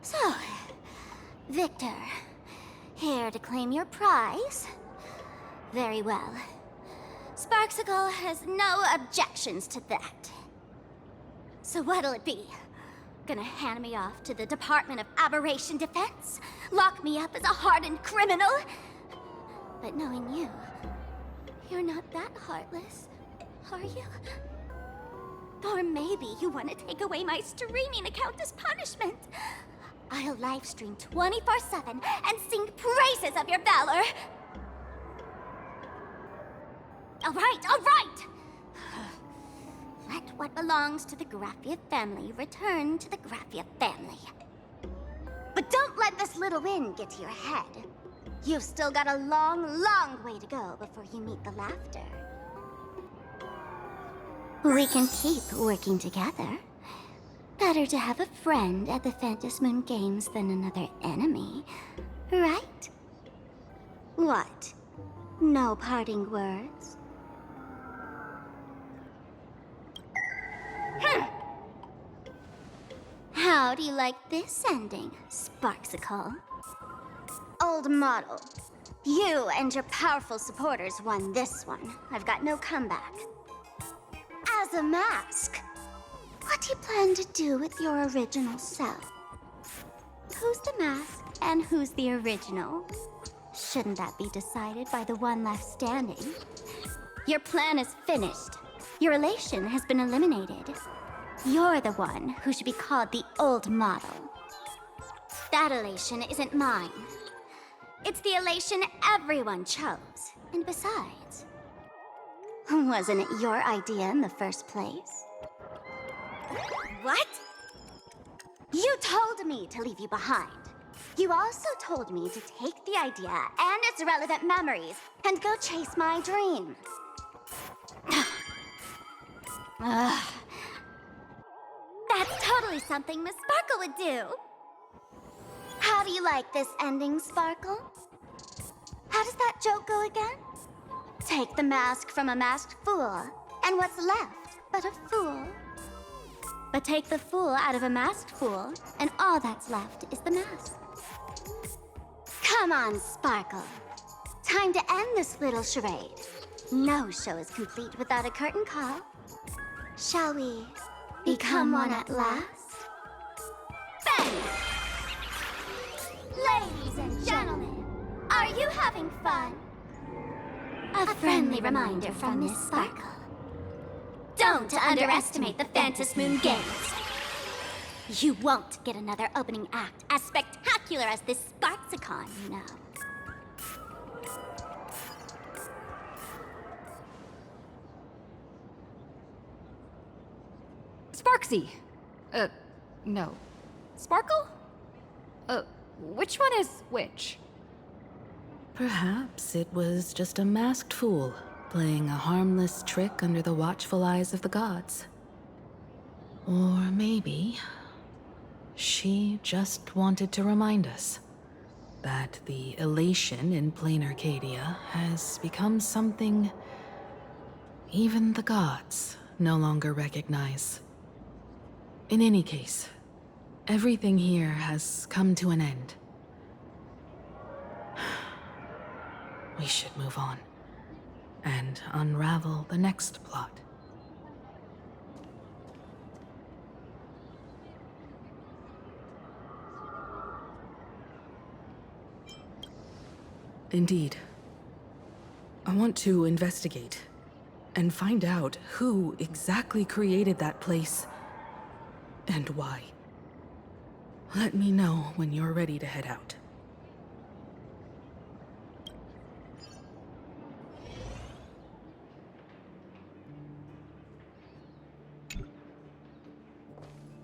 So, Victor, here to claim your prize? Very well. Sparksicle has no objections to that. So what'll it be? Gonna hand me off to the Department of Aberration Defense? Lock me up as a hardened criminal? But knowing you, you're not that heartless, are you? Or maybe you want to take away my streaming account as punishment. I'll livestream 24/7 and sing praises of your valor. All right! Let what belongs to the Graffia family return to the Graffia family. But don't let this little win get to your head. You've still got a long, long way to go before you meet the laughter. We can keep working together. Better to have a friend at the Phantom Moon Games than another enemy, right? What? No parting words? How do you like this ending, Sparksicle? Old model. You and your powerful supporters won this one. I've got no comeback. As a mask, what do you plan to do with your original self? Who's the mask and who's the original? Shouldn't that be decided by the one left standing? Your plan is finished. Your elation has been eliminated. You're the one who should be called the old model. That elation isn't mine. It's the elation everyone chose. And besides, wasn't it your idea in the first place? What? You told me to leave you behind. You also told me to take the idea and its relevant memories and go chase my dream. That's totally something Miss Sparkle would do. How do you like this ending, Sparkle? How does that joke go again? Take the mask from a masked fool, and what's left but a fool? But take the fool out of a masked fool, and all that's left is the mask. Come on, Sparkle. Time to end this little charade. No show is complete without a curtain call. Shall we become one at last? Bang! Ladies and gentlemen, are you having fun? A friendly reminder from Miss Sparkle. Don't underestimate the Phantom Moon Games. You won't get another opening act as spectacular as this Sparksicon, you know. Sparksy! No. Sparkle? Which one is which? Perhaps it was just a masked fool, playing a harmless trick under the watchful eyes of the gods. Or maybe she just wanted to remind us that the elation in plain Arcadia has become something even the gods no longer recognize. In any case, everything here has come to an end. We should move on and unravel the next plot. Indeed. I want to investigate and find out who exactly created that place and why. Let me know when you're ready to head out.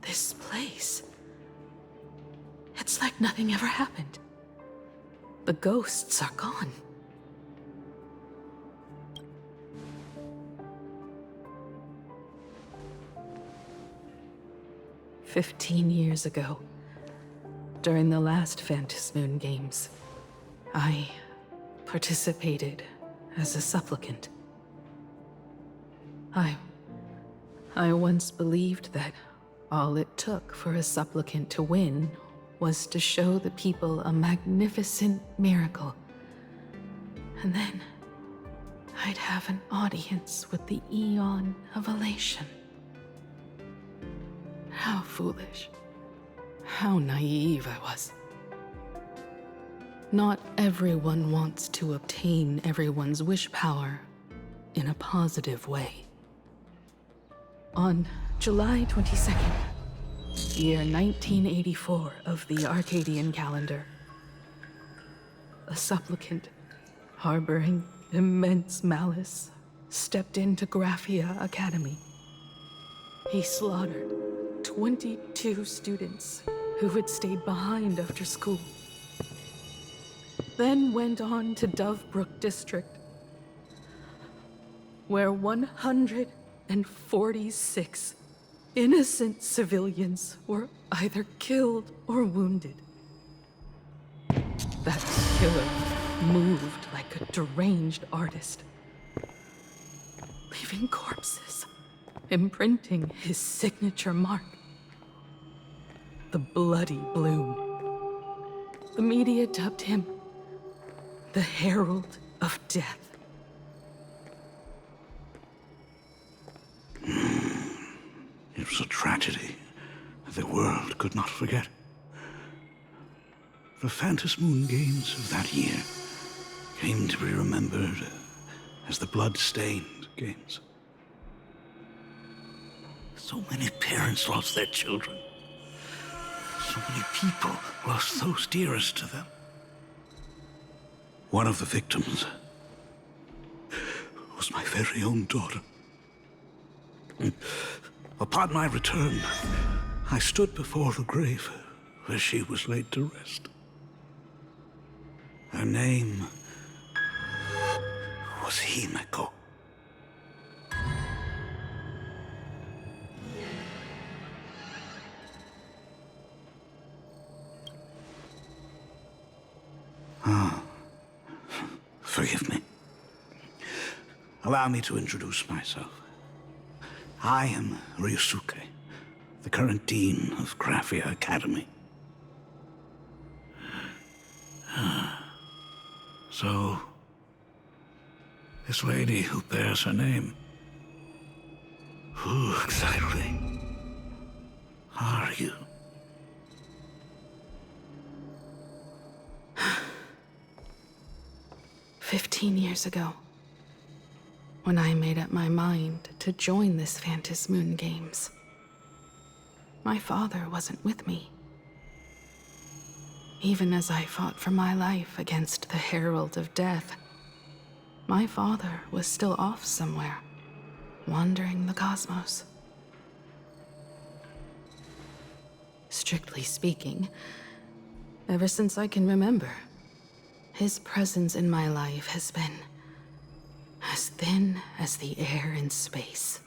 This place. It's like nothing ever happened. The ghosts are gone. "15 years ago, during the last Phantom Moon Games, I participated as a supplicant. I once believed that all it took for a supplicant to win was to show the people a magnificent miracle. And then I'd have an audience with the Eon of Elation. How foolish. How naive I was. Not everyone wants to obtain everyone's wish power in a positive way. On July 22nd, year 1984 of the Arcadian calendar, a supplicant harboring immense malice stepped into Graphia Academy. He slaughtered 22 students who had stayed behind after school, then went on to Dovebrook District, where 146 innocent civilians were either killed or wounded. That killer moved like a deranged artist, leaving corpses, imprinting his signature mark. The Bloody Bloom. The media dubbed him the Herald of Death. It was a tragedy that the world could not forget. The Phantom Moon Games of that year came to be remembered as the Blood-Stained Games. So many parents lost their children. So many people lost those dearest to them. One of the victims was my very own daughter. Upon my return, I stood before the grave where she was laid to rest. Her name was Himeko. Forgive me. Allow me to introduce myself. I am Ryusuke, the current dean of Graphia Academy. So, this lady who bears her name, who exactly are you? 15 years ago, when I made up my mind to join this Phantom Moon Games, my father wasn't with me. Even as I fought for my life against the Herald of Death, my father was still off somewhere, wandering the cosmos. Strictly speaking, ever since I can remember, his presence in my life has been as thin as the air in space.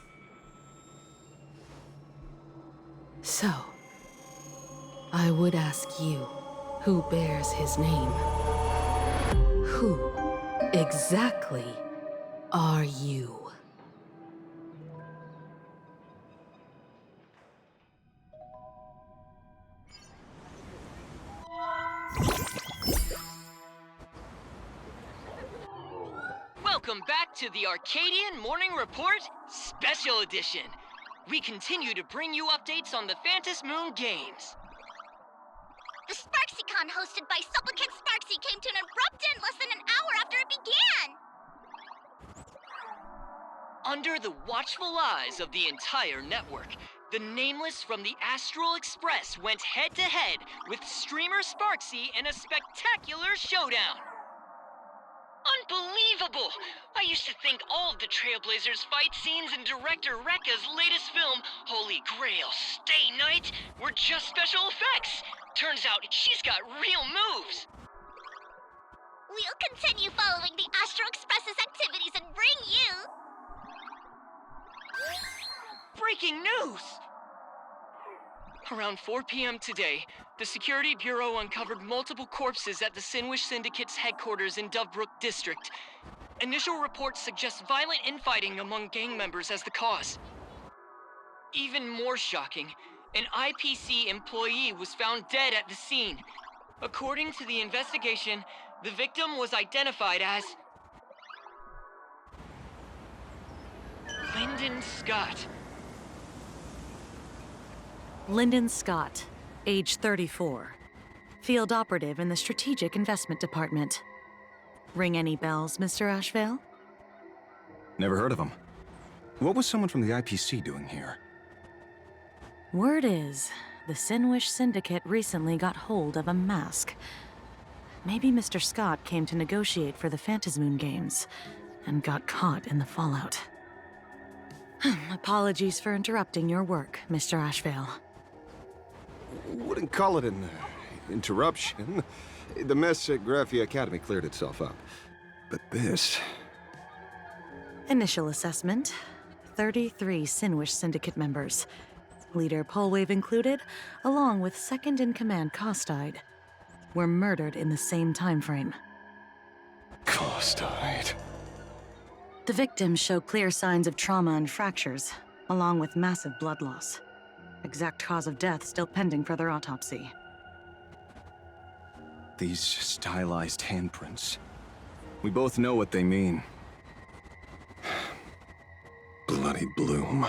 So, I would ask you, who bears his name? Who exactly are you? Welcome back to the Arcadian Morning Report Special Edition. We continue to bring you updates on the Phantom Moon Games. The SparksyCon hosted by Supplicant Sparksy came to an abrupt end less than an hour after it began. Under the watchful eyes of the entire network, the Nameless from the Astral Express went head-to-head with streamer Sparksy in a spectacular showdown. Unbelievable! I used to think all of the Trailblazers' fight scenes in director Rekka's latest film, Holy Grail Stay Night, were just special effects. Turns out she's got real moves. We'll continue following the Astro Express's activities and bring you... Breaking news! Around 4 p.m. today, the Security Bureau uncovered multiple corpses at the Sinwish Syndicate's headquarters in Dovebrook District. Initial reports suggest violent infighting among gang members as the cause. Even more shocking, An IPC employee was found dead at the scene. According to the investigation, the victim was identified as Lyndon Scott. Lyndon Scott, age 34. Field operative in the Strategic Investment Department. Ring any bells, Mr. Ashvale? Never heard of him. What was someone from the IPC doing here? Word is, the Sinwish Syndicate recently got hold of a mask. Maybe Mr. Scott came to negotiate for the Phantasmoon Games, and got caught in the fallout. Apologies for interrupting your work, Mr. Ashvale. Wouldn't call it an interruption. The mess at Graphia Academy cleared itself up. But this... Initial assessment. 33 Sinwish Syndicate members. Leader Polwave included, along with second-in-command Costide, were murdered in the same time frame. Costide. The victims show clear signs of trauma and fractures, along with massive blood loss. Exact cause of death still pending further autopsy. These stylized handprints. We both know what they mean. Bloody Bloom.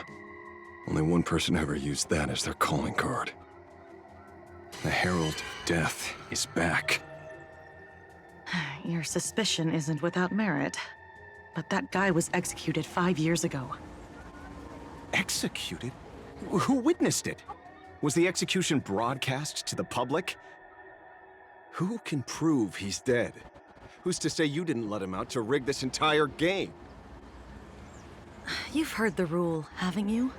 Only one person ever used that as their calling card. The Herald of Death is back. Your suspicion isn't without merit, but that guy was executed 5 years ago. Executed? Who witnessed it? Was the execution broadcast to the public? Who can prove he's dead? Who's to say you didn't let him out to rig this entire game? You've heard the rule, haven't you?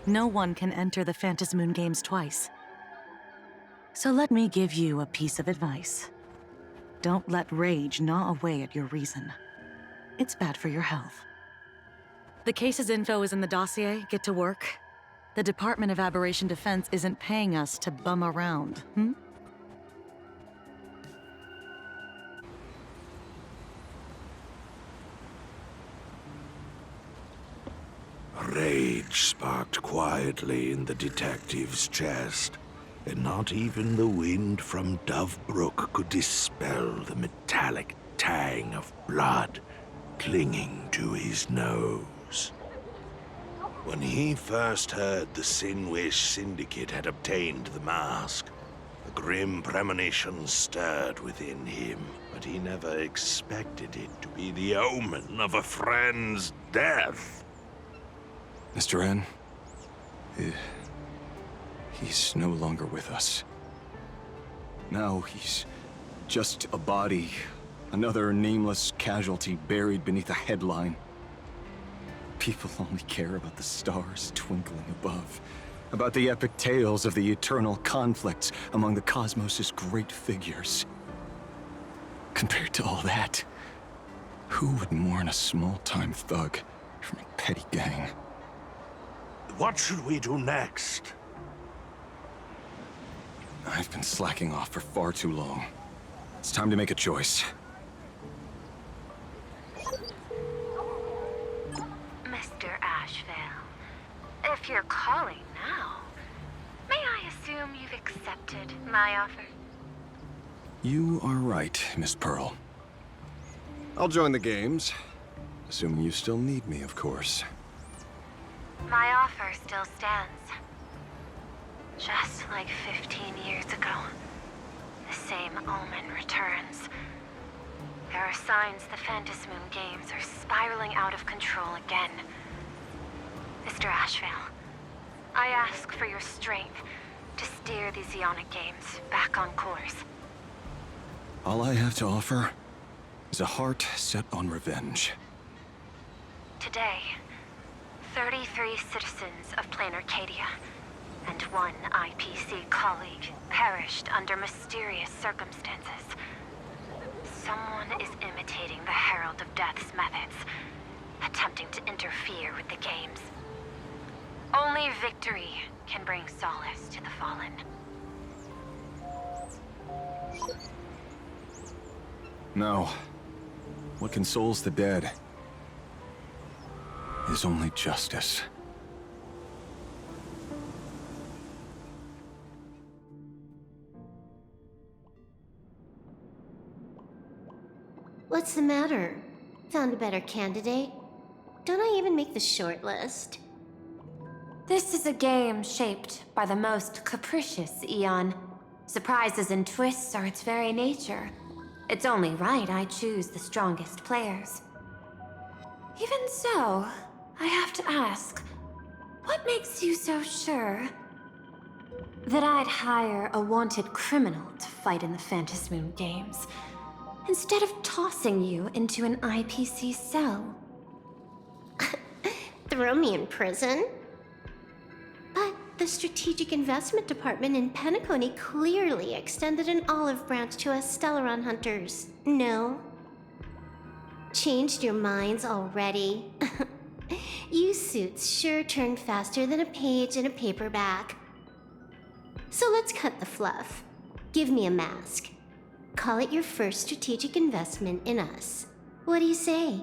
No one can enter the Phantasmoon Games twice. So let me give you a piece of advice. Don't let rage gnaw away at your reason. It's bad for your health. The case's info is in the dossier. Get to work. The Department of Aberration Defense isn't paying us to bum around, Rage sparked quietly in the detective's chest, and not even the wind from Dove Brook could dispel the metallic tang of blood clinging to his nose. When he first heard the Sinwish Syndicate had obtained the mask, a grim premonition stirred within him, but he never expected it to be the omen of a friend's death. Mr. N, he's no longer with us. Now he's just a body, another nameless casualty buried beneath a headline. People only care about the stars twinkling above, about the epic tales of the eternal conflicts among the cosmos's great figures. Compared to all that, who would mourn a small-time thug from a petty gang? What should we do next? I've been slacking off for far too long. It's time to make a choice. Mr. Ashvale, if you're calling now, may I assume you've accepted my offer? You are right, Miss Pearl. I'll join the games. Assuming you still need me, of course. My offer still stands. Just like 15 years ago, the same omen returns. There are signs the Phantasmoon Games are spiraling out of control again. Mr. Ashvale, I ask for your strength to steer the Zeonic Games back on course. All I have to offer is a heart set on revenge. Today, 33 citizens of Plain Arcadia and one IPC colleague perished under mysterious circumstances. Someone is imitating the Herald of Death's methods, attempting to interfere with the games. Only victory can bring solace to the fallen. No. What consoles the dead is only justice. What's the matter? Found a better candidate? Don't I even make the short list? This is a game shaped by the most capricious Eon. Surprises and twists are its very nature. It's only right I choose the strongest players. Even so, I have to ask, what makes you so sure that I'd hire a wanted criminal to fight in the Phantasmoon games, instead of tossing you into an IPC cell? Throw me in prison? But the Strategic Investment Department in Penacony clearly extended an olive branch to us Stellaron hunters. No? Changed your minds already? You suits sure turn faster than a page in a paperback. So let's cut the fluff. Give me a mask. Call it your first strategic investment in us. What do you say?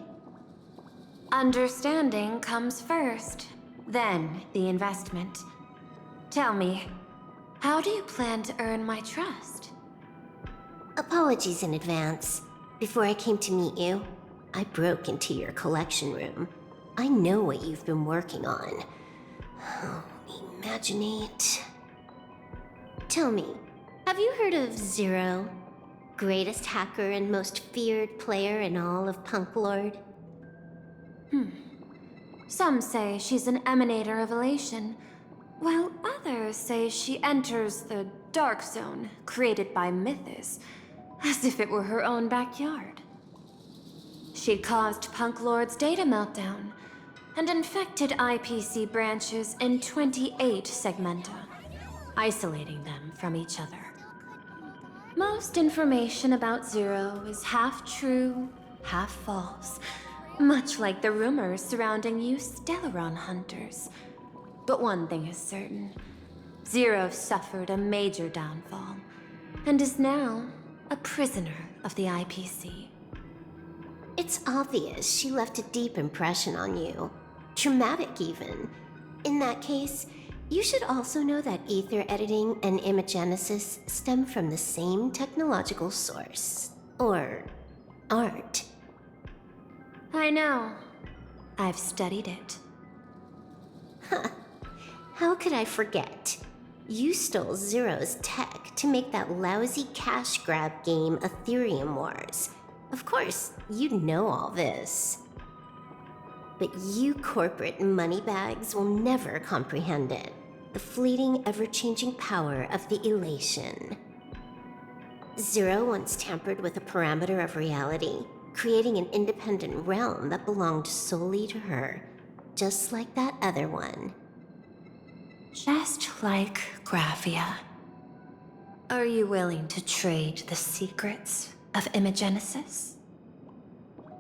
Understanding comes first, then the investment. Tell me, how do you plan to earn my trust? Apologies in advance. Before I came to meet you, I broke into your collection room. I know what you've been working on. Oh, imaginate. Tell me, have you heard of Zero? Greatest hacker and most feared player in all of Punk Lord? Some say she's an emanator of elation, while others say she enters the dark zone created by Mythos, as if it were her own backyard. She'd caused Punk Lord's data meltdown, and infected IPC branches in 28 segmenta, isolating them from each other. Most information about Zero is half true, half false, much like the rumors surrounding you Stellaron hunters. But one thing is certain. Zero suffered a major downfall, and is now a prisoner of the IPC. It's obvious she left a deep impression on you. Traumatic, even. In that case, you should also know that ether editing and imagenesis stem from the same technological source. Or art. I know. I've studied it. How could I forget? You stole Zero's tech to make that lousy cash grab game Ethereum Wars. Of course, you know all this. But you corporate moneybags will never comprehend it. The fleeting, ever-changing power of the elation. Zero once tampered with a parameter of reality, creating an independent realm that belonged solely to her, just like that other one. Just like Graphia. Are you willing to trade the secrets of imagenesis?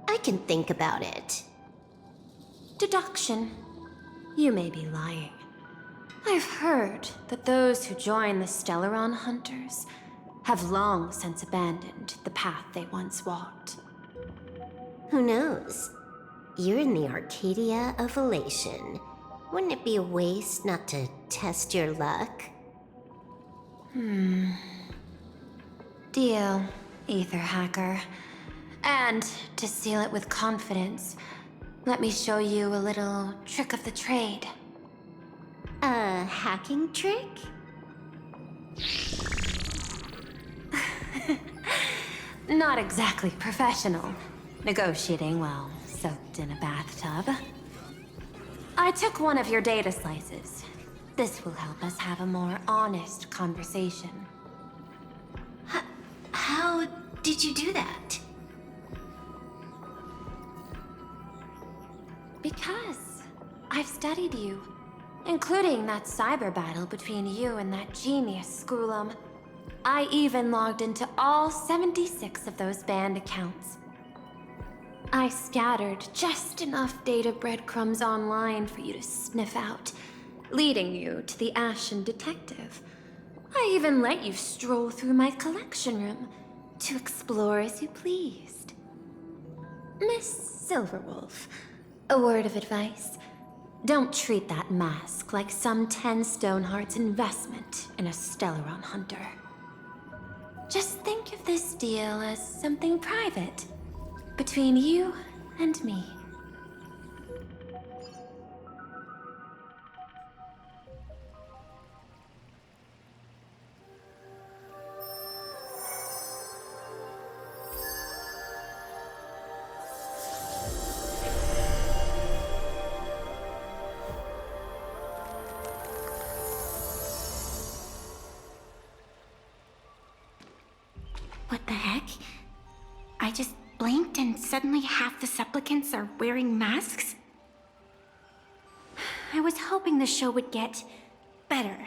I can think about it. Deduction. You may be lying. I've heard that those who join the Stellaron Hunters have long since abandoned the path they once walked. Who knows? You're in the Arcadia of Elation. Wouldn't it be a waste not to test your luck? Deal, Ether Hacker. And to seal it with confidence, let me show you a little trick of the trade. A hacking trick? Not exactly professional. Negotiating while soaked in a bathtub. I took one of your data slices. This will help us have a more honest conversation. How did you do that? Because I've studied you, including that cyber battle between you and that genius Schoolum. I even logged into all 76 of those banned accounts. I scattered just enough data breadcrumbs online for you to sniff out, leading you to the Ashen Detective. I even let you stroll through my collection room to explore as you pleased. Miss Silverwolf, a word of advice. Don't treat that mask like some 10 Stonehearts investment in a Stellaron hunter. Just think of this deal as something private. Between you and me. What the heck? I just blinked and suddenly half the supplicants are wearing masks? I was hoping the show would get better.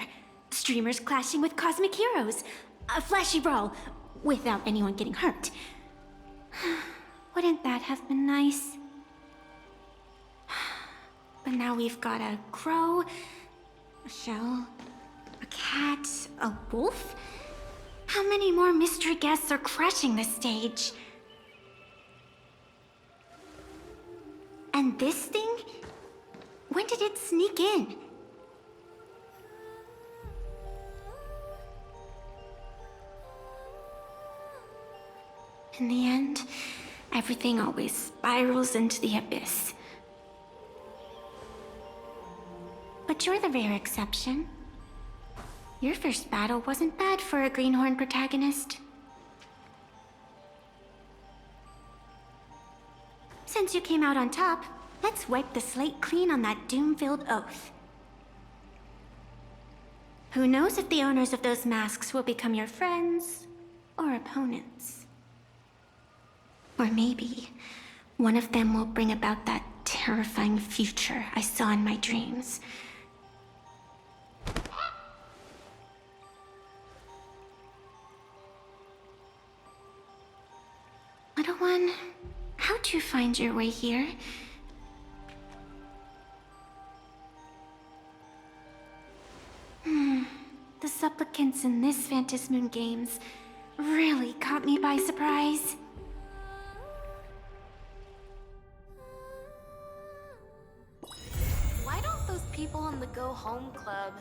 Streamers clashing with cosmic heroes. A flashy brawl without anyone getting hurt. Wouldn't that have been nice? But now we've got a crow, a shell, a cat, a wolf? How many more mystery guests are crashing the stage? And this thing? When did it sneak in? In the end, everything always spirals into the abyss. But you're the rare exception. Your first battle wasn't bad for a greenhorn protagonist. Since you came out on top, let's wipe the slate clean on that doom-filled oath. Who knows if the owners of those masks will become your friends or opponents? Or maybe one of them will bring about that terrifying future I saw in my dreams. Little one, how'd you find your way here? The supplicants in this Phantasmoon Games really caught me by surprise. Why don't those people in the Go Home Club